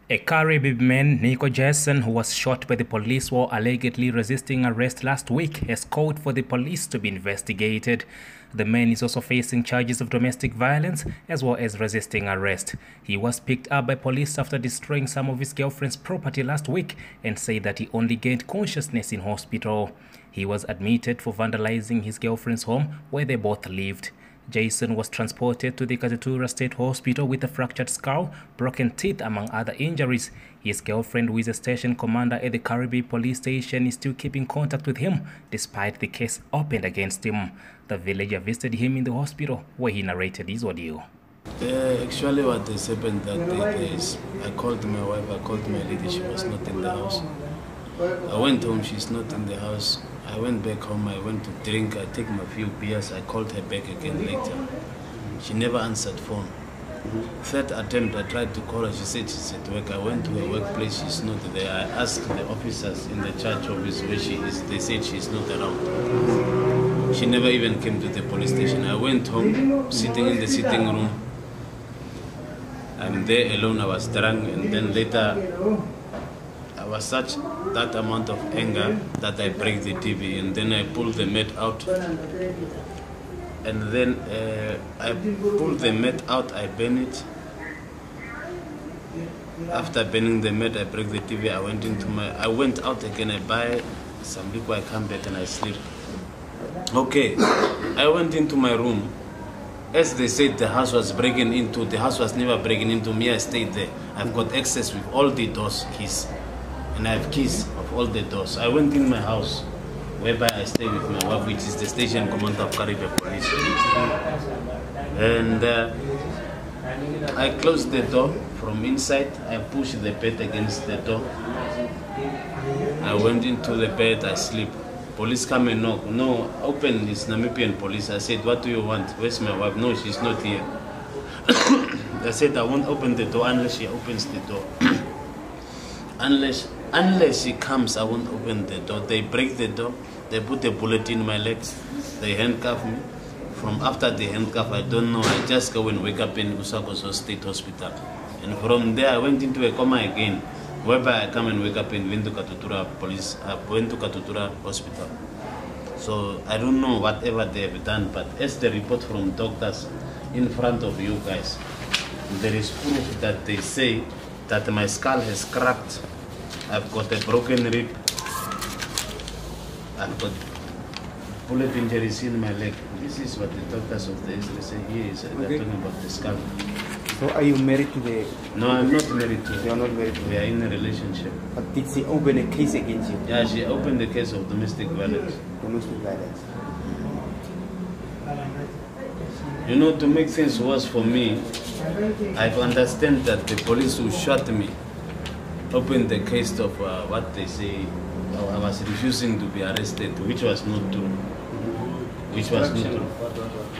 A Karibib man, Nico Jason, who was shot by the police while allegedly resisting arrest last week, has called for the police to be investigated. The man is also facing charges of domestic violence as well as resisting arrest. He was picked up by police after destroying some of his girlfriend's property last week and said that he only gained consciousness in hospital. He was admitted for vandalizing his girlfriend's home where they both lived. Jason was transported to the Katutura State Hospital with a fractured skull, broken teeth, among other injuries. His girlfriend, who is a station commander at the Karibib police station, is still keeping contact with him, despite the case opened against him. The villager visited him in the hospital, where he narrated his audio. Actually, what has happened that day is, I called my wife, I called my lady, she was not in the house. I went home, she's not in the house. I went back home, I went to drink, I take my few beers, I called her back again later. She never answered phone. Third attempt, I tried to call her, she said she's at work. I went to her workplace, she's not there. I asked the officers in the church office where she is, they said she's not around. She never even came to the police station. I went home, sitting in the sitting room. I'm there alone, I was drunk, and then later, I was such that amount of anger that I break the TV, and then I pull the mat out. And then I pull the mat out, I burn it. After burning the mat, I break the TV. I went out again. I buy some liquor. I come back and I sleep. Okay, I went into my room. As they said, the house was breaking into. The house was never breaking into me. I stayed there. I've got access with all the doors, keys. And I have keys of all the doors. I went in my house, whereby I stay with my wife, which is the station commander of Karibib police. And I closed the door from inside. I pushed the bed against the door. I went into the bed, I sleep. Police come and knock. No, open, it's Namibian police. I said, what do you want? Where's my wife? No, she's not here. I said, I won't open the door unless she opens the door. Unless she comes, I won't open the door. They break the door. They put a bullet in my legs. They handcuff me. From after the handcuff, I don't know. I just go and wake up in Usakoso State Hospital. And from there, I went into a coma again, whereby I come and wake up in Katutura Police, Katutura Hospital. So I don't know whatever they have done, but as the report from doctors in front of you guys, there is proof that they say that my skull has cracked. I've got a broken rib. I've got bullet injuries in my leg. This is what the doctors of the X-ray say here. They're talking about the skull. So are you married to the... No, I'm not married to her. You are not married to her? We are in a relationship. But did she open a case against you? Yeah, she opened the case of domestic violence. Domestic violence. You know, to make things worse for me, I understand that the police who shot me opened the case of what they say, I was refusing to be arrested, which was not true. Which was not true.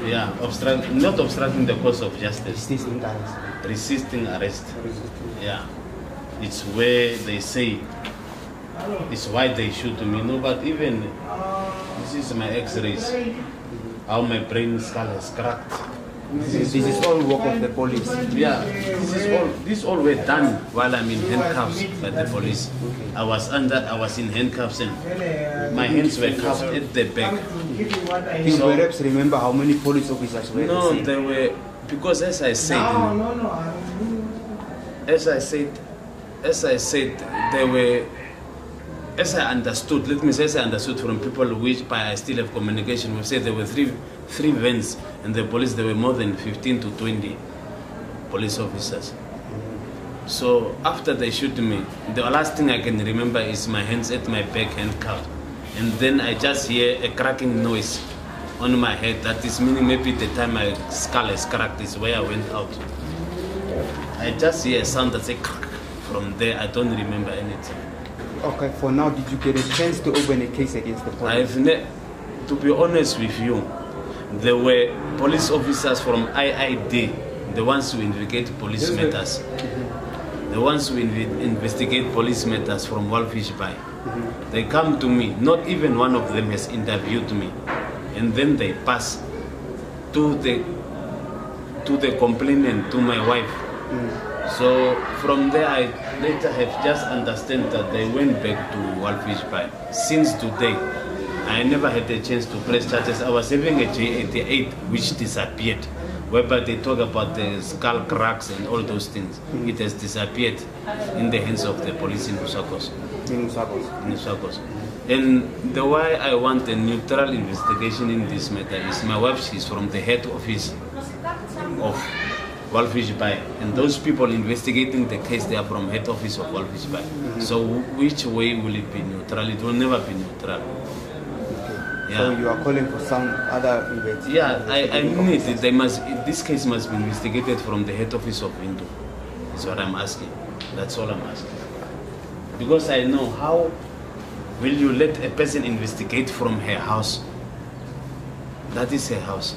Yeah, not obstructing the course of justice. Resisting arrest. Resisting arrest. Yeah. It's where they say, it's why they shoot me. No, but even, this is my x-rays. How my brain skull has cracked. This is all work of the police. Yeah, this all were done while I'm in handcuffs by the police. Okay. I was in handcuffs and my hands were cuffed at the back. Do you perhaps remember how many police officers were there? No, there were, because as I said, there were, as I understood, let me say, as I understood from people which I still have communication with, said there were three vans, and the police, there were more than 15 to 20 police officers. So after they shoot me, the last thing I can remember is my hands at my back handcuffed. And then I just hear a cracking noise on my head. That is meaning maybe the time my skull is cracked is where I went out. I just hear a sound that says crack. From there, I don't remember anything. Okay, for now, did you get a chance to open a case against the police? To be honest with you, there were police officers from IID, the ones who investigate police matters. The ones who investigate police matters from Walfish Bay. They come to me, not even one of them has interviewed me. And then they pass to the complainant, to my wife. So from there, later have just understand that they went back to Walfish Bay. Since today, I never had a chance to press charges. I was having a J88 which disappeared, whereby they talk about the skull cracks and all those things. It has disappeared in the hands of the police in Usakos. In Usakos. In Usakos. And the why I want a neutral investigation in this matter is my wife, she's from the head office of Walfish Bay, and those people investigating the case, they are from head office of Walfish Bay. So which way will it be neutral? It will never be neutral. Yeah. So you are calling for some other investigation? Yeah, I need it. They must. This case must be investigated from the head office of Hindu. That's what I'm asking. That's all I'm asking. Because I know how will you let a person investigate from her house? That is her house.